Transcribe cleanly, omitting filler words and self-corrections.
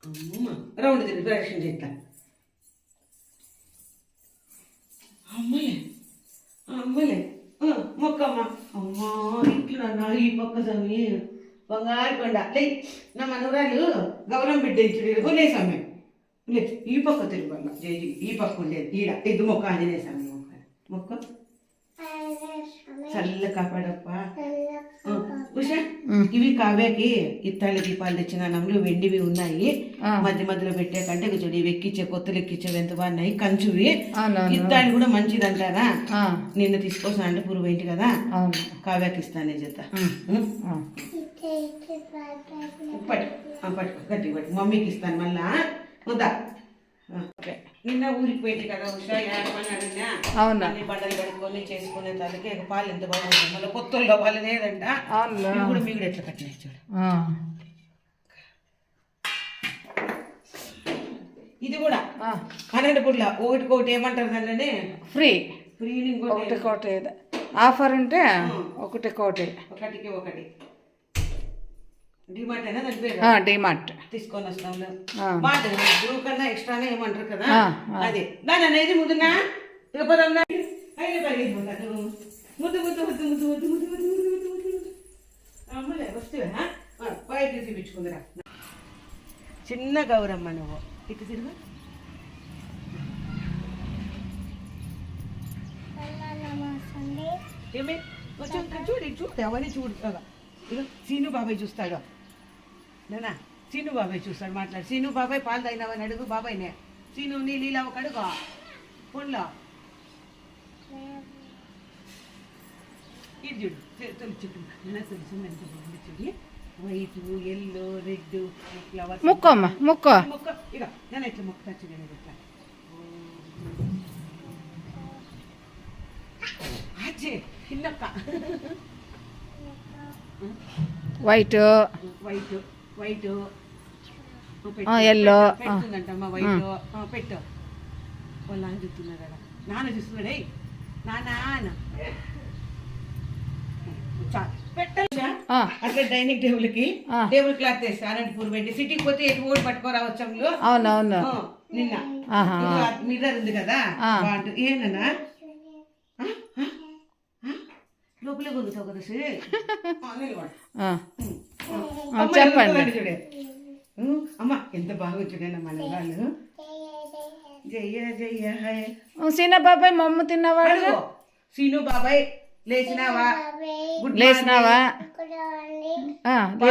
Round తిరిగి ప్రదక్షిణ చేస్తా. అమ్మలే అమ్మలే మొక్కమ్మ అమ్మా ఇట్లా నా ఈ పక్క స్వామి బంగారు కొండ లే నా మనవరాలు గౌరవం బిడ్డ ఇచ్చుడు లే స్వామి లే ఈ పక్క తిరుపతి జై ఈ పక్క ఉండేది ఈడ ఇది మొక్క ఆంజనేయ స్వామి మొక్క చల్ల కాపాడప్ప. ఉషా ఇవి కావ్యకి ఇత్తాళ్ళ దీపాలు తెచ్చిన నమ్ములు వెండివి ఉన్నాయి. మధ్య మధ్యలో పెట్టే కంటే చూడు ఇవి ఎక్కించే కొత్తలు ఎక్కించేవి ఎంత బాగున్నాయి. కంచువి ఇత్తాళ్ళు కూడా మంచిది అంటారా. నిన్న తీసుకొస్తా అంటే పురుగు ఏంటి కదా కావ్యకి ఇస్తానే చేత పట్టు గట్టి పట్టు మమ్మీకి ఇస్తాను మళ్ళా వద్దా. నిన్న ఊరికి పోయింది కదా ఉషా ఏమన్నాడన్నా అన్ని బండలు కడుక్కొని చేసుకునే తల్లికి పాలు ఎంత బాగుంటుంది. మళ్ళీ కొత్తలో పాలు లేదంట కూడా మీకు ఎట్లా కట్టినాయి చూడు. ఇది కూడా అనంతపూర్లో ఒకటి ఏమంటారు దాన్ని ఫ్రీ ఫ్రీ ఒకటి ఆఫర్ ఉంటే ఒకటికి ఒకటి డిమార్ట్ అయినా దాని పేరు డిమార్ట్ తీసుకొని వస్తాము. కన్నా ఎక్స్ట్రానే ఏమంటారు కదా అదే దాని అనేది ముందున్నా తిరుపతి ముద్దు ముద్దు ముద్దు ముద్దు ముద్దు ముద్దు ముద్దు ముద్దు ముద్దు అమ్మలే వస్తువా బయట చూపించుకుందిరా. చిన్న గౌరమ్మ నువ్వు ఇటు తిరుగు ఏమే కొంచెం చూడు చూడు అవన్నీ చూడు. ఇక సీను బాబాయ్ చూస్తాడు నేనా సీను బాబాయ్ చూస్తాడు మాట్లాడు. సీను బాబాయ్ పాలు తాగినావని అడుగు బాబాయ్నే. సీను నీ నీళ్ళు ఒక అడుగు ఫోన్లో ఇది చూడు తొలి చుట్టూ తెలుసు ఎంత బాగుంది చూడి వైట్ ఎల్లో రెడ్ ఫ్లవర్స్ మొక్క ఇక నేను ఇట్లా మొక్క చూడండి ఇట్లా అచ్చే చిన్నక్క వైట్ ఎల్లో పెడుతుందంటమ్మా వైట్ పెట్టు వాళ్ళ నాన్న చూస్తున్నాడు నాన్న చూస్తున్నాడే నాన్న అట్లా డైనింగ్ టేబుల్ కి టేబుల్ క్లాత్ వేస్తా అనంతపూర్ పెట్టి సిటీకి పోతే ఎటు ఓడి పట్టుకోరావచ్చంలో. అవునవును నిన్న మిర్రర్ ఉంది కదా ఏనన్నా లోపలే కొడుతావు కదా చెప్పండి చూడే అమ్మ ఎంత బాగా చూడండి మన వాళ్ళు. జయ జయ హయ సీను బాబాయ్ మమ్మ తిన్నవాడు. సీను బాబాయ్ లేచినావా